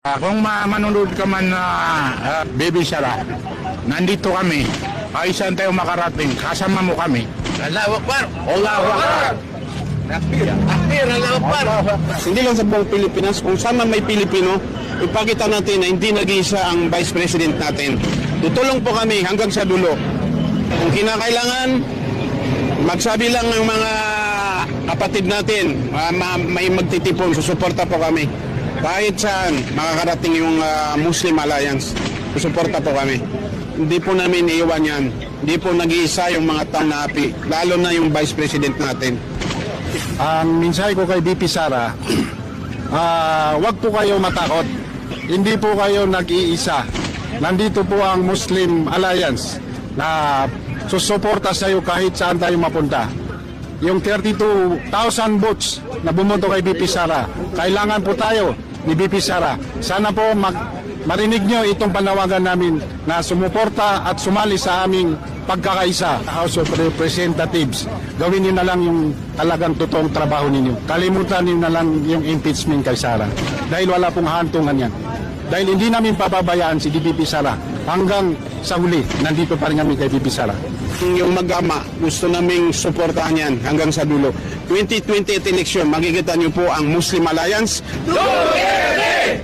Kung manonood ka man na Baby Sara, nandito kami. Ay saan tayo makarating? Kasama mo kami. Allahu Akbar! Allahu Akbar! Akbar! Allahu Akbar! Hindi lang sa buong Pilipinas, kung saan man may Pilipino, ipakita natin na hindi nag-iisa ang Vice President natin. Tutulong po kami hanggang sa dulo. Kung kinakailangan, magsabi lang ng mga kapatid natin, may magtitipon, susuporta po kami. Kahit saan makakarating yung Muslim Alliance, susuporta po kami. Hindi po namin iiwan yan. Hindi po nag-iisa yung mga taong naapi, lalo na yung Vice President natin. Ang mensahe ko kay VP Sara, wag po kayo matakot. Hindi po kayo nag-iisa. Nandito po ang Muslim Alliance na susuporta sa iyo kahit saan tayo mapunta. Yung 32,000 votes na bumoto kay VP Sara, kailangan po tayo ni VP Sara. Sana po marinig nyo itong panawagan namin na sumuporta at sumali sa aming pagkakaisa. House of Representatives, gawin nyo na lang yung talagang totoong trabaho ninyo. Kalimutan nyo na lang yung impeachment kay Sara. Dahil wala pong hantungan yan. Dahil hindi namin pababayaan si VP Sara hanggang sa huli. Nandito pa rin kami kay VP Sara. Yung mag-ama, gusto naming suportahan yan hanggang sa dulo. 2028 election, makikita nyo po ang Muslim Alliance. Duterte!